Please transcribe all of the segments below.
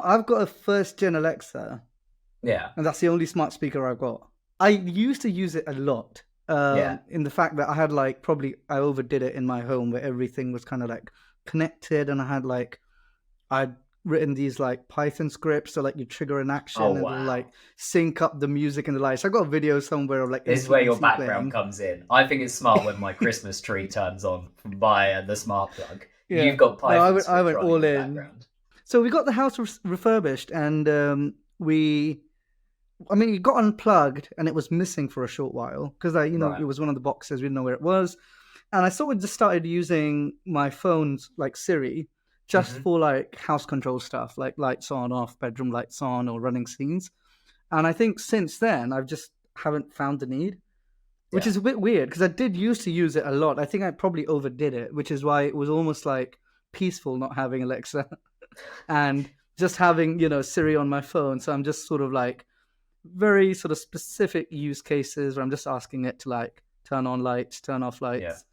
I've got a first gen Alexa, Yeah, and that's the only smart speaker I've got. I used to use it a lot. yeah. In the fact that I had like probably I overdid it in my home where everything was kind of like connected, and I had like I'd written these like Python scripts so like you trigger an Oh, action and it'll like wow. sync up the music and the lights. I got a video somewhere of like This is where your AC/DC background playing. comes in. I think it's smart when my Christmas tree turns on from by the smart plug. Yeah. You've got No, I Python went I scripts went running all in the in. background. So we got the house refurbished, and we I mean, it got unplugged and it was missing for a short while because it Right. was one of the boxes. We didn't know where it was. And I sort of just started using my phone's like Siri just Hmm. for like house control stuff, like lights on, off, bedroom lights on, or running scenes. And I think since then, I've just haven't found the need, which Yeah. is a bit weird because I did used to use it a lot. I think I probably overdid it, which is why it was almost like peaceful not having Alexa and just having, Siri on my phone. So I'm just sort of like, very sort of specific use cases where I'm just asking it to like turn on lights, turn off Yeah. lights,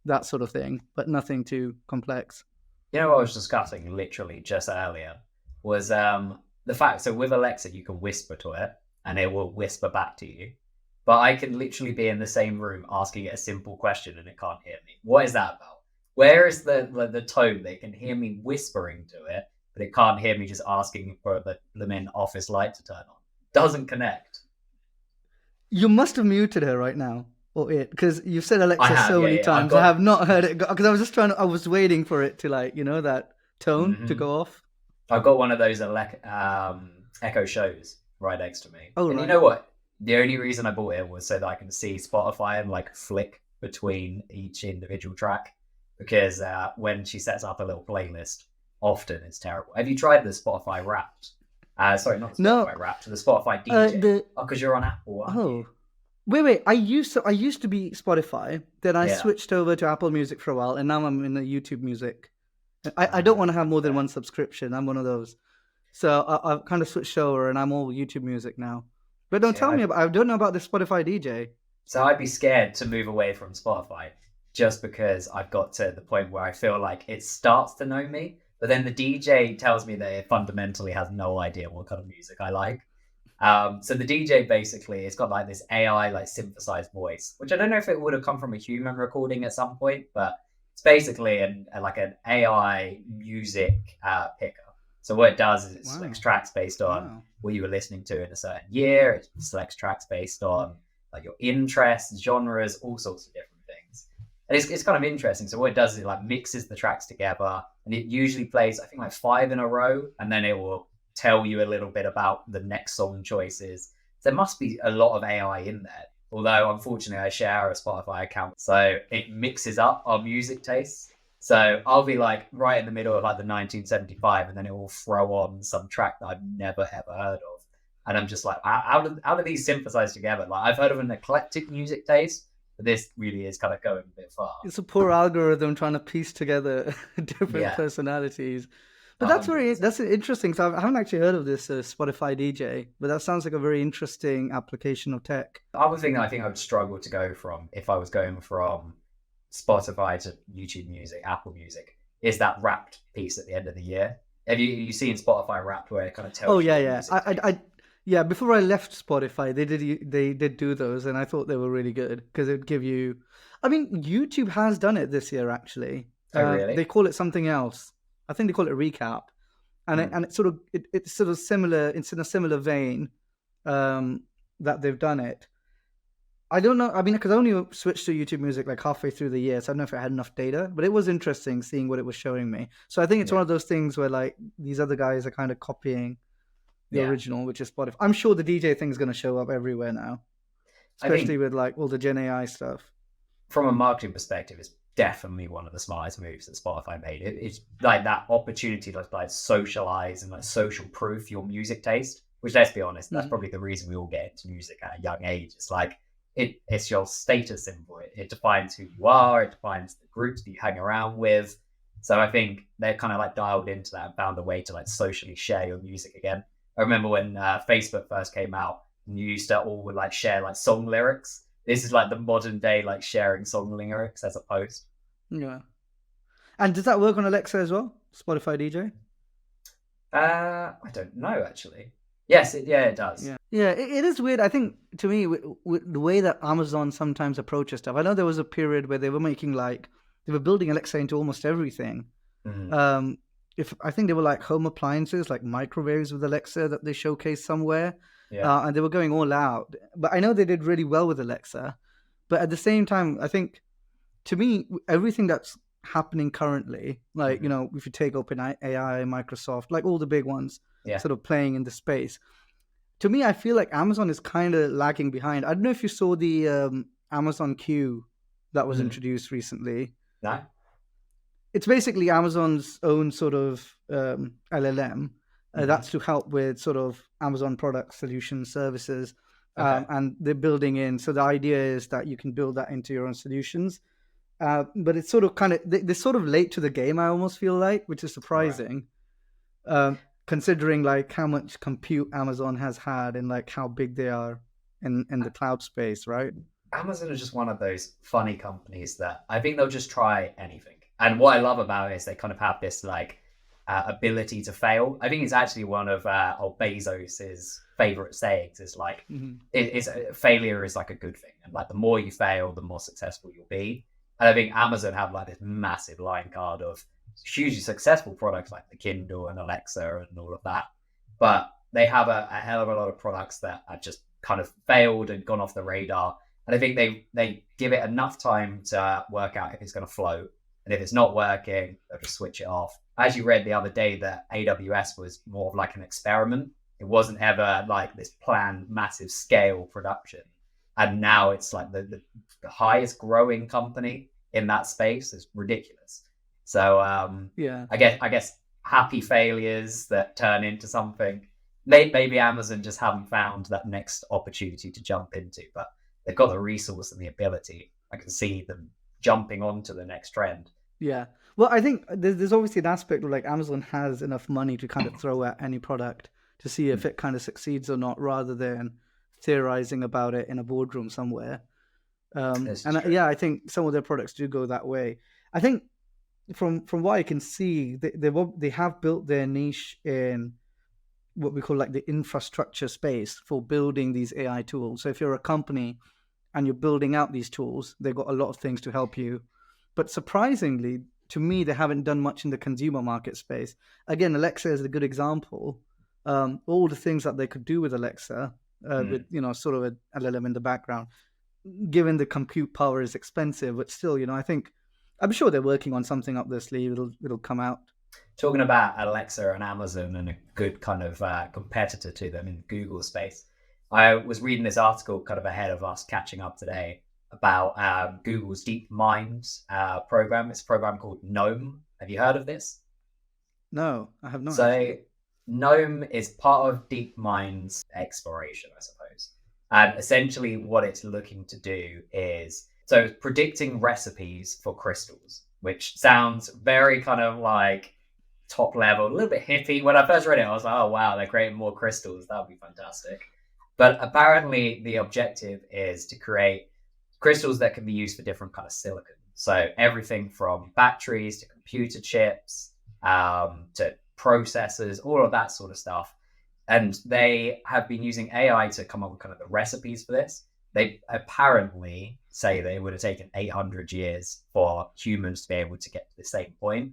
that sort of thing, but nothing too complex. You know what I was discussing literally just earlier was the fact. So with Alexa, you can whisper to it, and it will whisper back to you. But I can literally be in the same room asking it a simple question, and it can't hear me. What is that about? Where is the tone? They can hear me whispering to it, but it can't hear me just asking for the main office light to turn on. Doesn't connect. You must have muted her right now, or it, because you've said I Alexa have, so yeah, many yeah. I've times. I got. have not heard it because I was just I was waiting for it to like, that tone to Mhm. go off. I've got one of those Echo shows right next to me. Oh, And you right. know what? The only reason I bought it was so that I can see Spotify and like flick between each individual track. Because when she sets up a little playlist, often it's terrible. Have you tried the Spotify Wrapped? Sorry, not the No, Spotify Wrapped, the Spotify DJ. the, Oh, because you're on Apple, aren't you? oh, wait. I used to be Spotify. Then I Yeah. switched over to Apple Music for a while, and now I'm in the YouTube Music. I don't want to have more than Okay. one subscription. I'm one of those. So I've kind of switched over and I'm all YouTube music now. But don't See, tell me about, I don't know about the Spotify DJ. So I'd be scared to move away from Spotify just because I've got to the point where I feel like it starts to know me, but then the DJ tells me that it fundamentally has no idea what kind of music I like. So the DJ basically it's got like this AI like synthesized voice, which I don't know if it would have come from a human recording at some point, but it's basically like an AI music picker. So what it does is it selects Wow. tracks based on Wow. what you were listening to in a certain year. It selects tracks based on like your interests, genres, all sorts of different things. And it's kind of interesting. So what it does is it like mixes the tracks together, and it usually plays I think like five in a row, and then it will tell you a little bit about the next song choices. There must be a lot of AI in there. Although unfortunately I share a Spotify account, so it mixes up our music tastes. So I'll be like right in the middle of like the 1975, and then it will throw on some track that I've never ever heard of, and I'm just like, how do these synthesize together? Like I've heard of an eclectic music taste, but this really is kind of going a bit far. It's a poor algorithm trying to piece together different Yeah, personalities. But that's 100%. that's interesting. So I haven't actually heard of this Spotify DJ, but that sounds like a very interesting application of tech. The other thing that I think I would struggle to go from if I was going from Spotify to YouTube Music, Apple Music, is that wrapped piece at the end of the year. Have you seen Spotify Wrapped where it kind of Oh, tells you yeah, your yeah. music taste? Yeah. Before I left Spotify, they did do those, and I thought they were really good because it'd give you. I mean, YouTube has done it this year actually. Oh, They really? call it something else. I think they call it recap, and Hmm. it's sort of similar. It's in a similar vein um, that they've done it. I don't know. I mean, because I only switched to YouTube Music like halfway through the year, so I don't know if I had enough data. But it was interesting seeing what it was showing me. So I think it's one Yeah, of those things where like these other guys are kind of copying the yeah. original, which is Spotify. I'm sure the DJ thing's going to show up everywhere now, I especially think with like all the Gen AI stuff. from a marketing perspective, it's definitely one of the smartest moves that Spotify made. It's like that opportunity to like socialize and like social proof your music taste. Which, let's be honest, that's Mhm. probably the reason we all get into music at a young age. It's like it's your status symbol. It defines who you are. It defines the groups that you hang around with. So I think they're kind of like dialed into that and found a way to like socially share your music again. I remember when Facebook first came out, and you used to all would like share like song lyrics. This is like the modern day like sharing song lyrics as a post. Yeah. And does that work on Alexa as well? Spotify DJ? I don't know actually. Yes, it does. Yeah, it is weird. I think to me, with the way that Amazon sometimes approaches stuff, I know there was a period where they were making like they were building Alexa into almost everything. Mhm. Um, if I think they were like home appliances, like microwaves with Alexa that they showcased somewhere, Yeah. and they were going all out. But I know they did really well with Alexa. But at the same time, I think to me, everything that's happening currently, like Mhm. if you take OpenAI, Microsoft, like all the big ones, Yeah. sort of playing in the space. To me, I feel like Amazon is kind of lagging behind. I don't know if you saw the Amazon Q that was Mhm. introduced recently. No. It's basically Amazon's own sort of LLM. Mhm. That's to help with sort of Amazon products, solutions, services, Okay. and they're building in. So the idea is that you can build that into your own solutions. But it's sort of they're sort of late to the game. I almost feel like, which is Right. surprising, considering like how much compute Amazon has had and like how big they are in the cloud space, right? Amazon is just one of those funny companies that I think they'll just try anything. And what I love about it is they kind of have this like ability to fail. I think it's actually one of old Bezos's favorite sayings is like, Mm-hmm. failure is like a good thing. And like the more you fail, the more successful you'll be. And I think Amazon have like this massive line card of hugely successful products like the Kindle and Alexa and all of that. But they have a hell of a lot of products that have just kind of failed and gone off the radar. And I think they give it enough time to work out if it's going to float. And if it's not working, they'll just switch it off. I actually read the other day that AWS was more of like an experiment. It wasn't ever like this planned massive scale production. And now it's like the highest growing company in that space. Is ridiculous. So Yeah. I guess happy failures that turn into something. Maybe Amazon just haven't found that next opportunity to jump into, but they've got the resource and the ability. I can see them jumping onto the next trend. Yeah. Well, I think there's obviously an aspect of like Amazon has enough money to kind of throw at any product to see if it kind of succeeds or not, rather than theorizing about it in a boardroom somewhere. This is And true. yeah, I think some of their products do go that way. I think from what I can see, they have built their niche in what we call like the infrastructure space for building these AI tools. So if you're a company and you're building out these tools, they've got a lot of things to help you. But surprisingly, to me, they haven't done much in the consumer market space. Again, Alexa is a good example. All the things that they could do with Alexa, with Mm. sort of an LLM in the background, given the compute power is expensive, but still, I think I'm sure they're working on something up their sleeve. It'll come out. Talking about Alexa and Amazon and a good kind of competitor to them in Google space, I was reading this article kind of ahead of us catching up today about Google's DeepMind program. It's a program called GNOME. Have you heard of this? No, I have not So actually. GNOME is part of DeepMind's exploration, I suppose. And essentially, what it's looking to do is so it's predicting recipes for crystals, which sounds very kind of like top level, a little bit hippie. When I first read it, I was like, oh wow, they're creating more crystals. That would be fantastic. But apparently, the objective is to create crystals that can be used for different kind of silicon. So everything from batteries to computer chips to processors, all of that sort of stuff. And they have been using AI to come up with kind of the recipes for this. They apparently say that it would have taken 800 years for humans to be able to get to the same point.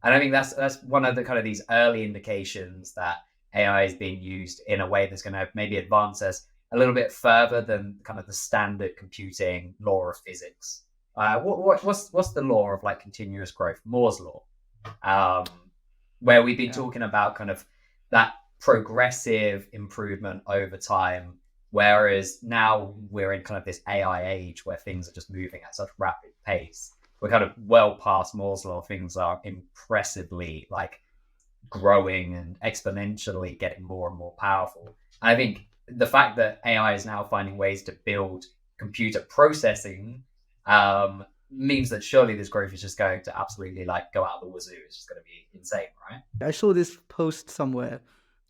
And I think that's one of the kind of these early indications that AI is being used in a way that's going to maybe advance us a little bit further than kind of the standard computing law of physics. What's the law of like continuous growth? Moore's law, um, where we've been Yeah. talking about kind of that progressive improvement over time. Whereas now we're in kind of this AI age where things are just moving at such rapid pace. We're kind of well past Moore's law. Things are impressively like growing and exponentially getting more and more powerful. And I think the fact that AI is now finding ways to build computer processing means that surely this growth is just going to absolutely like go out the wazoo. It's just going to be insane, right? I saw this post somewhere,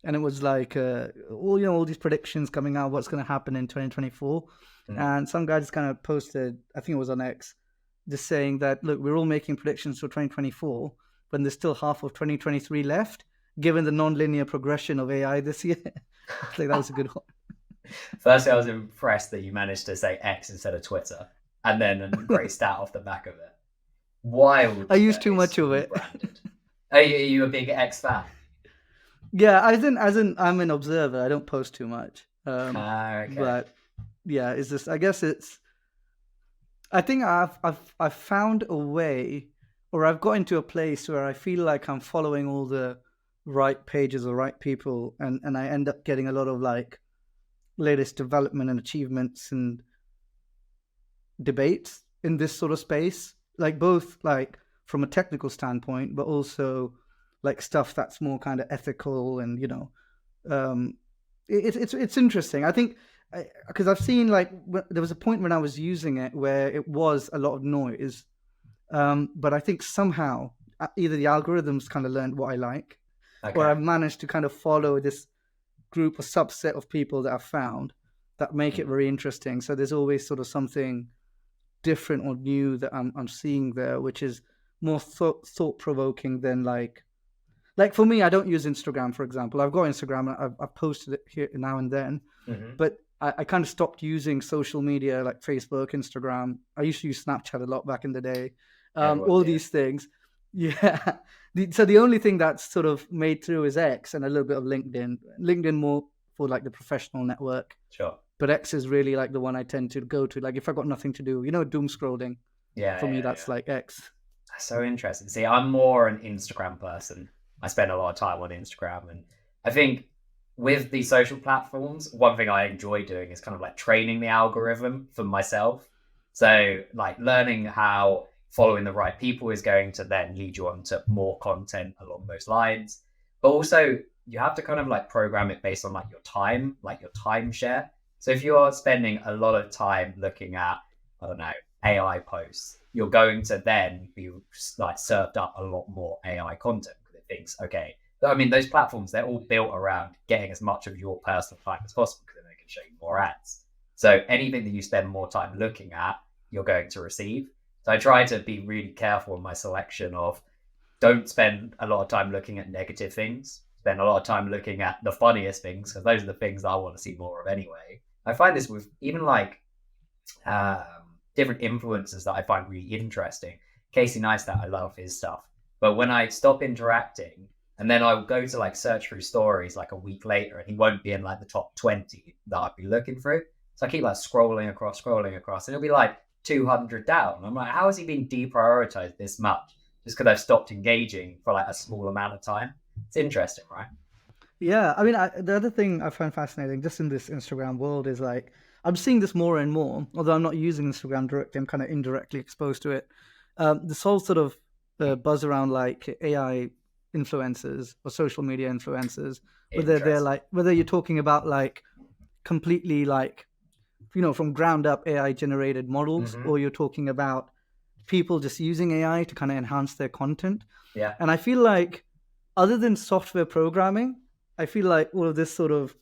and it was like all these predictions coming out, what's going to happen in 2024, Mm. and some guy just kind of posted, I think it was on X, just saying that look, we're all making predictions for 2024 when there's still half of 2023 left. given the non-linear progression of AI this year. I think that was a good one. Firstly, I was impressed that you managed to say X instead of Twitter, and then an great stat off the back of it. Wild. I use too much of it. Are you a big X fan? Yeah, as in, I'm an observer. I don't post too much. Okay. But yeah, it's just. I guess it's. I think I've found a way, or I've got into a place where I feel like I'm following all the right pages or right people, and I end up getting a lot of like latest development and achievements and debates in this sort of space, like both like from a technical standpoint, but also like stuff that's more kind of ethical and it's interesting. I think because I've seen like there was a point when I was using it where it was a lot of noise, but I think somehow either the algorithms kind of learned what I like, or I've managed to kind of follow this group or subset of people that I've found that make it very interesting. So there's always sort of something different or new that I'm seeing there, which is more thought provoking than like for me. I don't use Instagram, for example. I've got Instagram. I've posted it here now and then, but I kind of stopped using social media like Facebook, Instagram. I used to use Snapchat a lot back in the day. All these things. Yeah. So the only thing that's sort of made through is X and a little bit of LinkedIn. LinkedIn more for like the professional network. Sure. But X is really like the one I tend to go to. Like if I got nothing to do, doom scrolling. Yeah. For me, that's like X. That's so interesting. See, I'm more an Instagram person. I spend a lot of time on Instagram, and I think with the social platforms, one thing I enjoy doing is kind of like training the algorithm for myself. So like learning how following the right people is going to then lead you on to more content along those lines. But also you have to kind of like program it based on like your time share. So if you are spending a lot of time looking at, I don't know, AI posts, you're going to then be like served up a lot more AI content because it thinks, okay, I mean, those platforms, they're all built around getting as much of your personal time as possible because then they can show you more ads. So anything that you spend more time looking at, you're going to receive. So I try to be really careful in my selection of don't spend a lot of time looking at negative things, spend a lot of time looking at the funniest things because those are the things that I want to see more of anyway. I find this with even like different influencers that I find really interesting. Casey Neistat, I love his stuff. But when I stop interacting, and then I'll go to like search through stories like a week later, and he won't be in like the top 20 that I'd be looking through. So I keep like scrolling across, and it'll be like 200 down. I'm like, how has he been deprioritized this much? Just because I've stopped engaging for like a small amount of time. It's interesting, right? Yeah, I mean, the other thing I find fascinating just in this Instagram world is like, I'm seeing this more and more, although I'm not using Instagram directly, I'm kind of indirectly exposed to it. This whole sort of buzz around like AI influencers or social media influencers, whether they're like, whether you're talking about like completely like, from ground up AI generated models, or you're talking about people just using AI to kind of enhance their content. Yeah. And I feel like other than software programming, I feel like all of this sort of,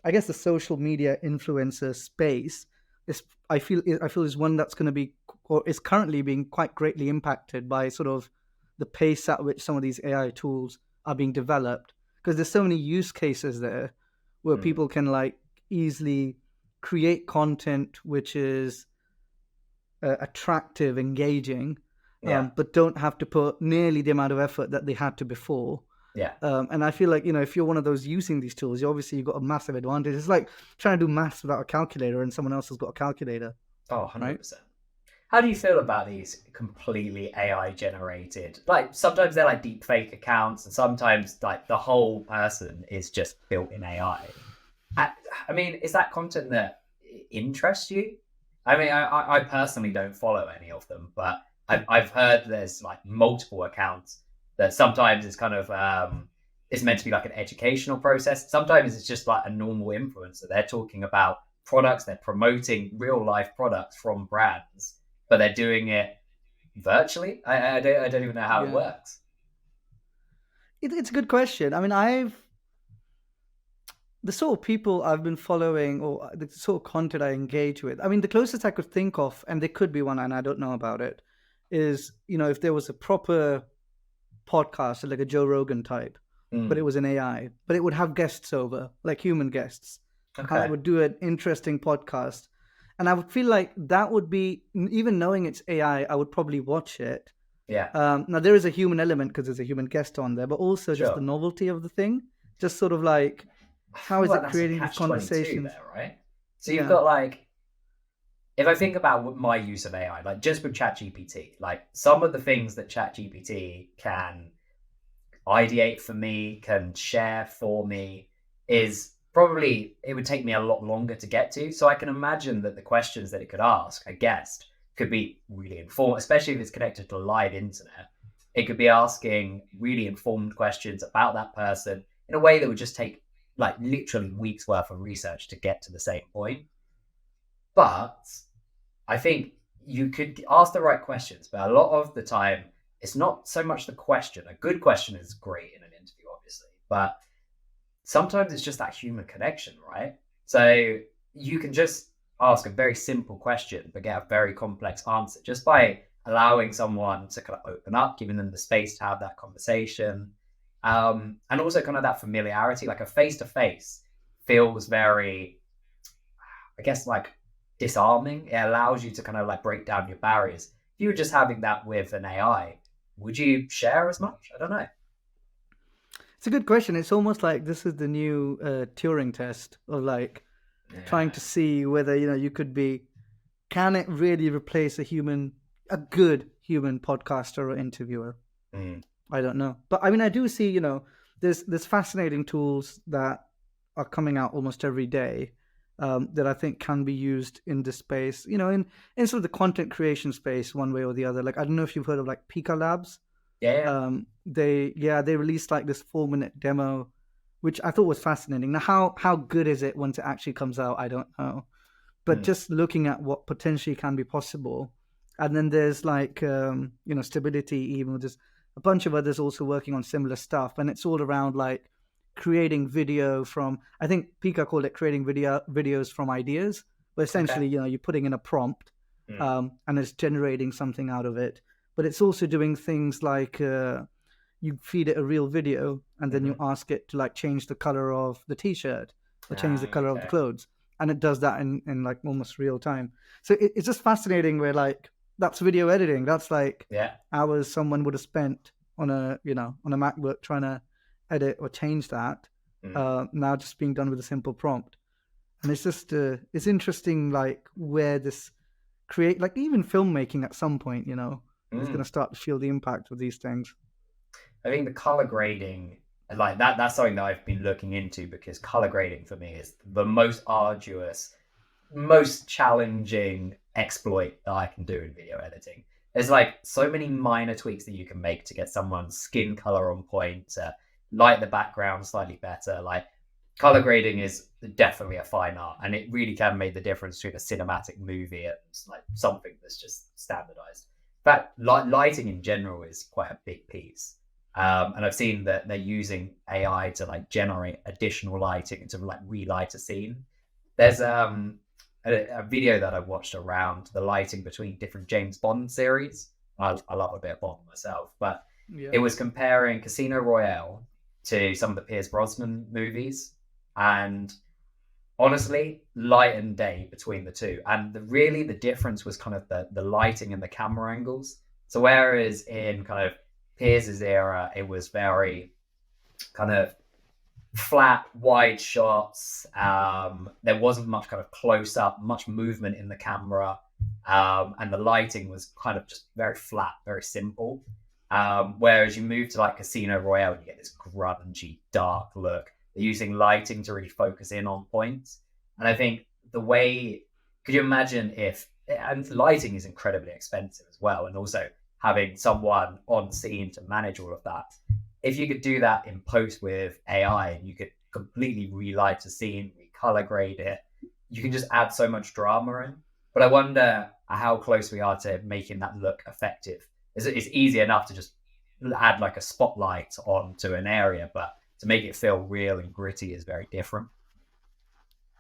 I guess the social media influencer space is, I feel is one that's going to be, or is currently being quite greatly impacted by sort of the pace at which some of these AI tools are being developed. Because there's so many use cases there where people can like easily create content which is attractive, engaging, but don't have to put nearly the amount of effort that they had to before. Yeah. And I feel like, if you're one of those using these tools, you've got a massive advantage. It's like trying to do maths without a calculator and someone else has got a calculator. Oh, 100%. Right? How do you feel about these completely AI generated? Like sometimes they're like deep fake accounts, and sometimes like the whole person is just built in AI. I mean, is that content that interests you? I mean, I personally don't follow any of them, but I've heard there's like multiple accounts that sometimes it's kind of it's meant to be like an educational process. Sometimes it's just like a normal influencer. They're talking about products, they're promoting real life products from brands, but they're doing it virtually. I don't even know how it works. It's a good question. I mean, the sort of people I've been following or the sort of content I engage with, I mean, the closest I could think of, and there could be one and I don't know about it, is, if there was a proper podcast, like a Joe Rogan type, but it Mm. was an AI. But it would have guests over, like human guests, and it Okay. would do an interesting podcast. And I would feel like that would be, even knowing it's AI, I would probably watch it. Yeah. Now there is a human element because there's a human guest on there, but also just the Sure. novelty of the thing, just sort of like I how feel is like it that's a creating these catch-22 conversations? there, right? So you've Yeah, got like, if I think about my use of AI, like just with ChatGPT, like some of the things that ChatGPT can ideate for me, can share for me, is probably it would take me a lot longer to get to. So I can imagine that the questions that it could ask a guest could be really informed, especially if it's connected to live internet. It could be asking really informed questions about that person in a way that would just take like literally weeks worth of research to get to the same point. But I think you could ask the right questions, but a lot of the time, it's not so much the question. A good question is great in an interview, obviously, but sometimes it's just that human connection, right? So you can just ask a very simple question, but get a very complex answer just by allowing someone to kind of open up, giving them the space to have that conversation. And also kind of that familiarity, like a face to face feels very, I guess, like disarming. It allows you to kind of like break down your barriers. If you were just having that with an AI, would you share as much? I don't know. it's a good question. It's almost like this is the new Turing test of like trying Yeah. to see whether you could be, can it really replace a good human podcaster or interviewer? Mm. I don't know, but I mean, I do see, there's fascinating tools that are coming out almost every day, that I think can be used in this space, in sort of the content creation space, one way or the other. Like, I don't know if you've heard of like Pika Labs. Yeah. Yeah. They released like this 4-minute demo, which I thought was fascinating. Now, how good is it once it actually comes out? I don't know, but Mm. just looking at what potentially can be possible. And then there's like Stability, even there's a bunch of others also working on similar stuff, and it's all around like creating video from, I think Pika called it creating videos from ideas, but Okay. essentially you're putting in a prompt, Mm. and it's generating something out of it. But it's also doing things like you feed it a real video and then you Hmm. ask it to like change the color of the t-shirt or change Ah, the color of the okay. clothes, and it does that in like almost real time. So it's just fascinating where like that's video editing. That's like Yeah. hours someone would have spent on a MacBook trying to edit or change that, Mm. now just being done with a simple prompt. And it's just it's interesting like where this create, like even filmmaking at some point is going to Mm. start to feel the impact of these things. I think the color grading, like that's something that I've been looking into because color grading for me is the most arduous, most challenging exploit that I can do in video editing. There's like so many minor tweaks that you can make to get someone's skin color on point, to light the background slightly better. Like color grading is definitely a fine art, and it really can make the difference between a cinematic movie and like something that's just standardized. In fact, lighting in general is quite a big piece. And I've seen that they're using AI to like generate additional lighting and to like relight a scene. There's a video that I watched around the lighting between different James Bond series. I love a bit of Bond myself, but Yeah. it was comparing Casino Royale to some of the Pierce Brosnan movies, and honestly, light and day between the two. And really, the difference was kind of the lighting and the camera angles. So whereas in kind of Pierce's era, it was very kind of flat, wide shots. There wasn't much kind of close up, much movement in the camera, and the lighting was kind of just very flat, very simple. Whereas you move to like Casino Royale, you get this grungy, dark look. They're using lighting to really focus in on points, and I think the way, could you imagine if, and lighting is incredibly expensive as well, and also having someone on scene to manage all of that, if you could do that in post with AI and you could completely relight a scene, recolor grade it, you can just add so much drama in. But I wonder how close we are to making that look effective. It's easy enough to just add like a spotlight onto an area, but to make it feel real and gritty is very different.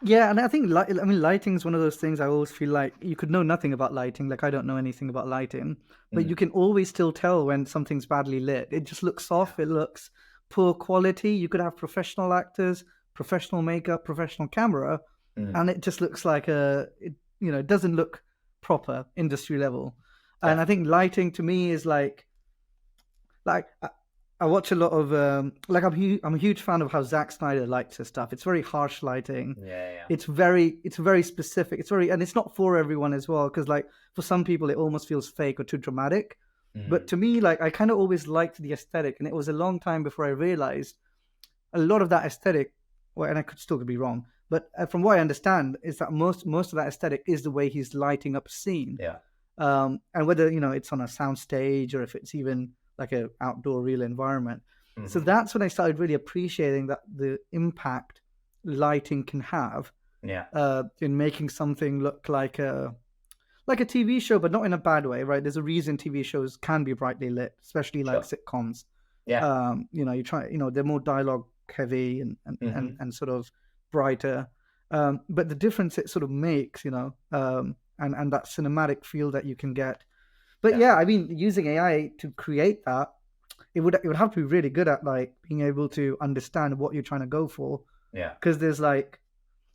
Yeah, and I think I mean lighting is one of those things. I always feel like you could know nothing about lighting. Like I don't know anything about lighting, but you Mm. can always still tell when something's badly lit. It just looks Yeah. off. It looks poor quality. You could have professional actors, professional makeup, professional camera, and it just looks like it doesn't look proper industry level. And I think lighting to me is like I watch a lot of I'm a huge fan of how Zack Snyder lights his stuff. It's very harsh lighting. Yeah. It's very specific. And it's not for everyone as well, because like for some people it almost feels fake or too dramatic. But to me, like I kind of always liked the aesthetic, and it was a long time before I realized a lot of that aesthetic. Well, and I could still be wrong, but from what I understand, is that most of that aesthetic is the way he's lighting up a scene. Yeah. And whether it's on a sound stage or if it's even like an outdoor real environment. So that's when I started really appreciating that the impact lighting can have in making something look like a TV show, but not in a bad way, right? There's a reason TV shows can be brightly lit, especially like sitcoms. Yeah. They're more dialogue heavy and sort of brighter. But the difference it sort of makes, and that cinematic feel that you can get. But yeah, I mean, using AI to create that, it would have to be really good at like being able to understand what you're trying to go for. Yeah. Because there's like,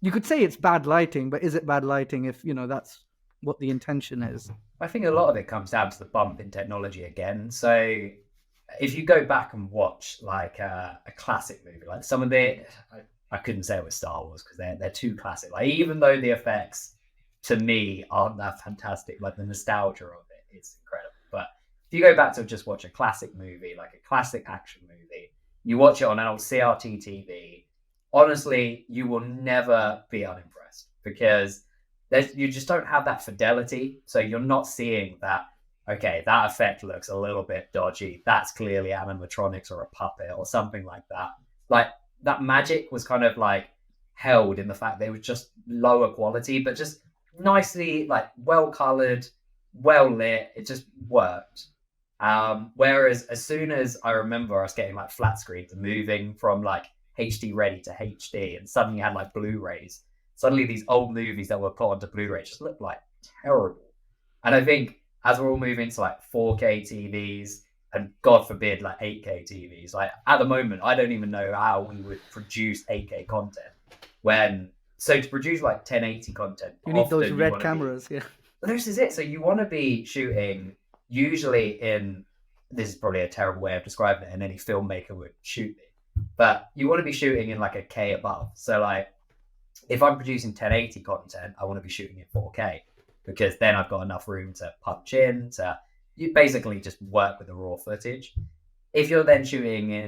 you could say it's bad lighting, but is it bad lighting if that's what the intention is? I think a lot of it comes down to the bump in technology again. So if you go back and watch like a classic movie, like some of I couldn't say it was Star Wars because they're too classic. Like even though the effects to me aren't that fantastic, like the nostalgia of it is incredible. But if you go back to just watch a classic movie, like a classic action movie, you watch it on an old CRT TV, honestly, you will never be unimpressed because you just don't have that fidelity. So you're not seeing that, okay, that effect looks a little bit dodgy. That's clearly animatronics or a puppet or something like that. Like that magic was kind of like held in the fact that it was just lower quality, but just nicely, like well colored, well lit. It just worked. Whereas as soon as I remember us getting like flat screens and moving from like HD ready to HD, and suddenly you had like Blu-rays, suddenly these old movies that were put onto Blu-ray just looked like terrible. And I think as we're all moving to like 4K TVs and God forbid like 8K TVs, like at the moment I don't even know how we would produce 8K content so to produce like 1080 content, you need those red cameras. This is it. So you want to be shooting usually this is probably a terrible way of describing it, and any filmmaker would shoot me, but you want to be shooting in like a K above. So like if I'm producing 1080 content, I want to be shooting in 4K because then I've got enough room to punch in, you basically just work with the raw footage. If you're then producing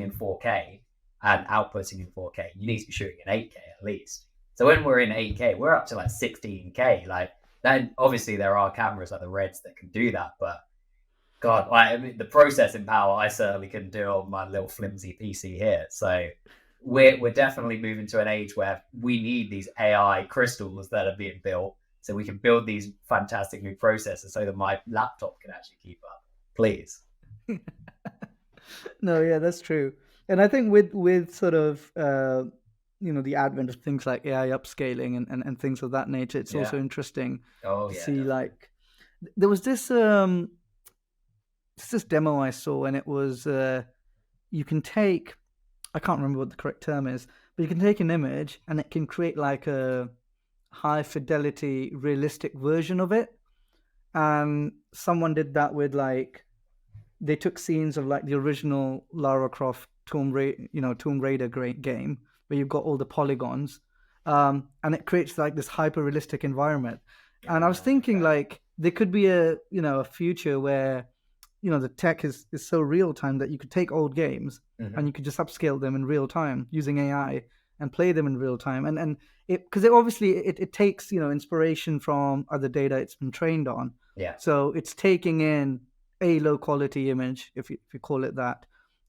in 4K and outputting in 4K, you need to be shooting in 8K at least. So when we're in 8K, we're up to like 16K. Like then obviously there are cameras like the Reds that can do that, but God, I mean, the processing power I certainly couldn't do on my little flimsy PC here. So we're definitely moving to an age where we need these AI crystals that are being built so we can build these fantastic new processors so that my laptop can actually keep up. Please. No, yeah, that's true. And I think with sort of the advent of things like AI upscaling and things of that nature, it's also interesting to see like there was this demo I saw, and it was you can take, I can't remember what the correct term is, but you can take an image and it can create like a high fidelity realistic version of it. And someone did that with like, they took scenes of like the original Lara Croft Tomb Raider game where you've got all the polygons, and it creates like this hyper realistic environment. And I was thinking like there could be a future where the tech is so real time that you could take old games and you could just upscale them in real time using AI and play them in real time. And because it obviously takes inspiration from other data it's been trained on. Yeah. So it's taking in a low quality image, if you call it that,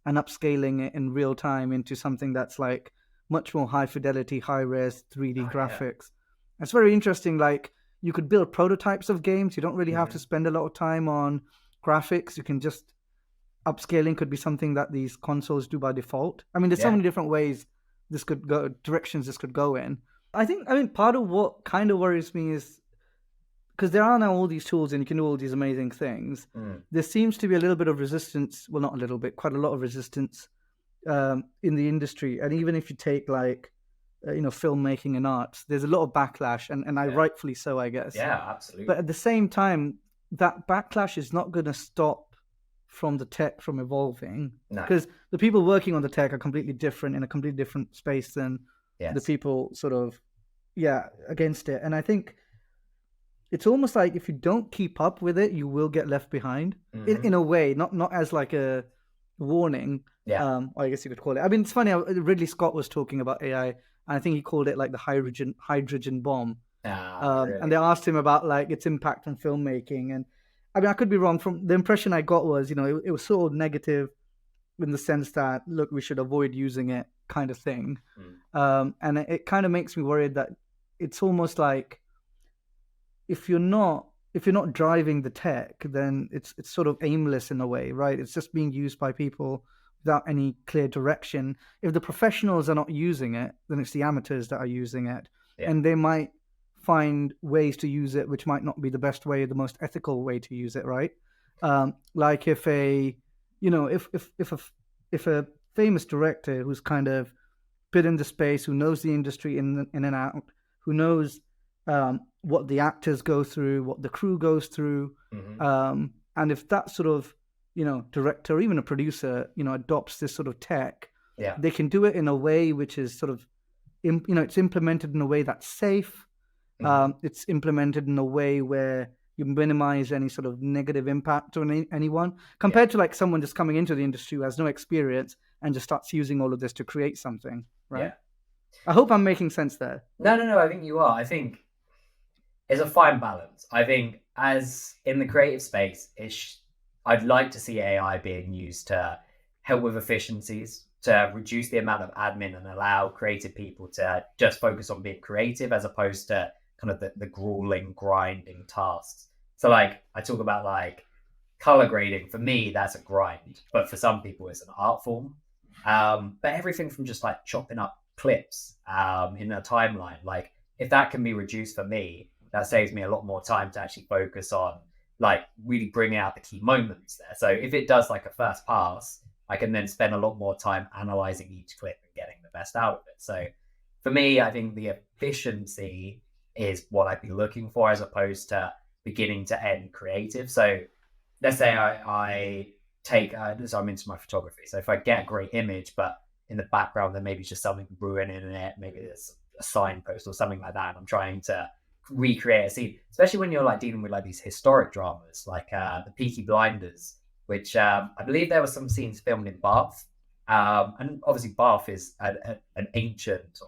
and upscaling it in real time into something that's like much more high fidelity, high res 3D graphics. Yeah. It's very interesting. Like you could build prototypes of games. You don't really have to spend a lot of time on graphics. You can just, upscaling could be something that these consoles do by default. I mean, there's so many different ways directions this could go in. I mean, part of what kind of worries me is because there are now all these tools and you can do all these amazing things. There seems to be a little bit of resistance. Well, not a little bit, quite a lot of resistance in the industry. And even if you take like, filmmaking and arts, there's a lot of backlash, and rightfully so, I guess. Yeah, absolutely. But at the same time, that backlash is not going to stop from the tech from evolving, because the people working on the tech are completely different in a completely different space than the people sort of against it. And I think it's almost like if you don't keep up with it, you will get left behind in a way, not as like a warning. Or I guess you could call it. I mean, it's funny. Ridley Scott was talking about AI, and I think he called it like the hydrogen bomb. Really? And they asked him about like its impact on filmmaking. And I mean, I could be wrong. From the impression I got was, it was sort of negative in the sense that, look, we should avoid using it kind of thing. And it kind of makes me worried that it's almost like if you're not driving the tech, then it's sort of aimless in a way, right? It's just being used by people without any clear direction. If the professionals are not using it, then it's the amateurs that are using it. And they might find ways to use it which might not be the best way, the most ethical way to use it, right? Like if a famous director who's kind of been in the space, who knows the industry in and out, who knows what the actors go through, what the crew goes through, and if that sort of director or even a producer adopts this sort of tech, they can do it in a way which is sort of it's implemented in a way that's safe. It's implemented in a way where you minimize any sort of negative impact on anyone, compared to like someone just coming into the industry who has no experience and just starts using all of this to create something, right? I hope I'm making sense there. No, I think you are. I think it's a fine balance. I think as in the creative space, I'd like to see AI being used to help with efficiencies, to reduce the amount of admin and allow creative people to just focus on being creative as opposed to kind of the grueling, grinding tasks. So like I talk about like color grading, for me, that's a grind, but for some people it's an art form. But everything from just like chopping up clips in a timeline, like if that can be reduced for me, that saves me a lot more time to actually focus on like really bringing out the key moments there. So if it does like a first pass, I can then spend a lot more time analyzing each clip and getting the best out of it. So for me, I think the efficiency is what I'd be looking for as opposed to beginning to end creative. So let's say I take, so I'm into my photography. So if I get a great image, but in the background, there maybe just something ruining it, maybe there's a signpost or something like that, and I'm trying to recreate a scene, especially when you're like dealing with like these historic dramas, like the Peaky Blinders, which I believe there were some scenes filmed in Bath. And obviously Bath is an ancient,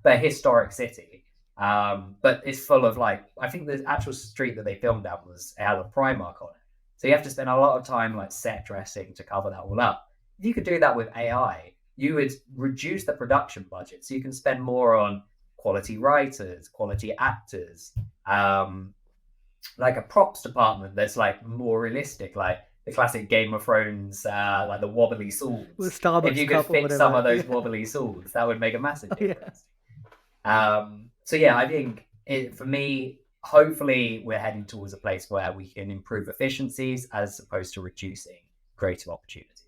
but a historic city. But it's full of like, I think the actual street that they filmed down had a Primark on it. So you have to spend a lot of time like set dressing to cover that all up. If you could do that with AI, you would reduce the production budget. So you can spend more on quality writers, quality actors, like a props department that's like more realistic, like the classic Game of Thrones, like the wobbly swords. If you could fix some of those wobbly swords, that would make a massive difference. So yeah, I think for me, hopefully we're heading towards a place where we can improve efficiencies as opposed to reducing creative opportunities.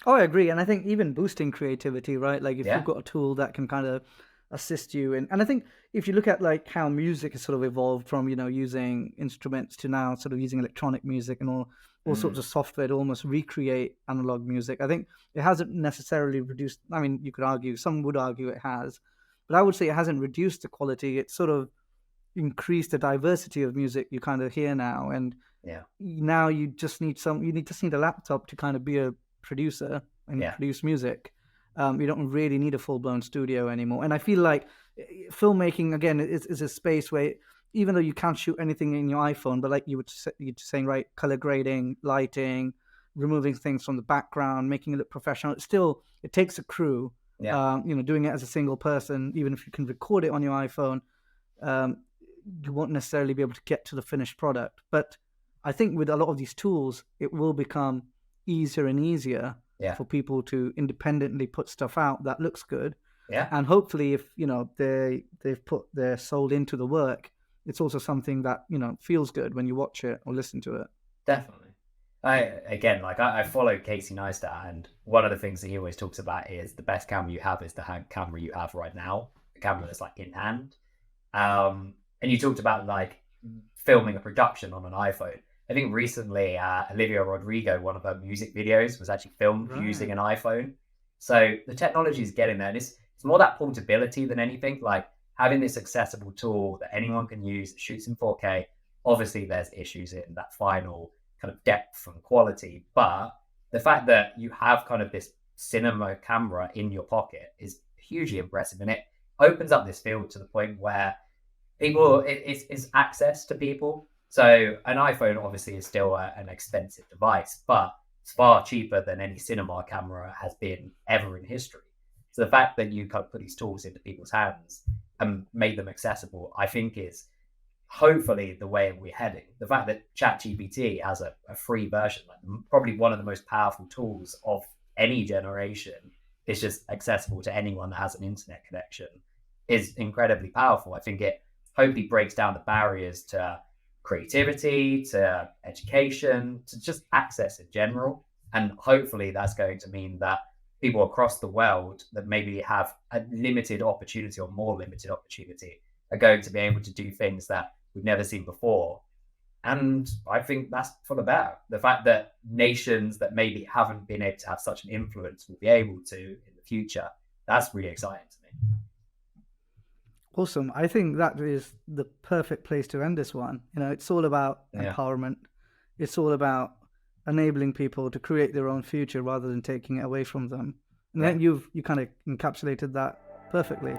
Oh, I agree. And I think even boosting creativity, right? Like if you've got a tool that can kind of assist you and I think if you look at like how music has sort of evolved from using instruments to now sort of using electronic music and all sorts of software to almost recreate analog music, I think it hasn't necessarily reduced. I mean, you could argue, some would argue it has, but I would say it hasn't reduced the quality. It's sort of increased the diversity of music you kind of hear now, and now you just need a laptop to kind of be a producer and produce music. You don't really need a full-blown studio anymore. And I feel like filmmaking, again, is a space where even though you can't shoot anything in your iPhone, but like you're saying, right, color grading, lighting, removing things from the background, making it look professional, it takes a crew. Doing it as a single person, even if you can record it on your iPhone, you won't necessarily be able to get to the finished product. But I think with a lot of these tools, it will become easier and easier for people to independently put stuff out that looks good. And hopefully if they've put their soul into the work, it's also something that, you know, feels good when you watch it or listen to it. Definitely. I follow Casey Neistat, and one of the things that he always talks about is the best camera you have is the camera you have right now, the camera that's like in hand. And you talked about like filming a production on an iPhone. I think recently Olivia Rodrigo, one of her music videos was actually filmed using an iPhone. So the technology is getting there, and it's more that portability than anything. Like having this accessible tool that anyone can use that shoots in 4K. Obviously, there's issues in that final kind of depth and quality, but the fact that you have kind of this cinema camera in your pocket is hugely impressive, and it opens up this field to the point where it's access to people. So an iPhone obviously is still an expensive device, but it's far cheaper than any cinema camera has been ever in history. So the fact that you kind of put these tools into people's hands and make them accessible, I think is hopefully the way we're heading. The fact that ChatGPT has a free version, like probably one of the most powerful tools of any generation, is just accessible to anyone that has an internet connection, is incredibly powerful. I think it hopefully breaks down the barriers to creativity, to education, to just access in general. And hopefully that's going to mean that people across the world that maybe have a limited opportunity or more limited opportunity are going to be able to do things that we've never seen before. And I think that's for the better. The fact that nations that maybe haven't been able to have such an influence will be able to in the future, that's really exciting to me. Awesome. I think that is the perfect place to end this one. You know, it's all about Yeah. empowerment. It's all about enabling people to create their own future rather than taking it away from them. And I think you kind of encapsulated that perfectly.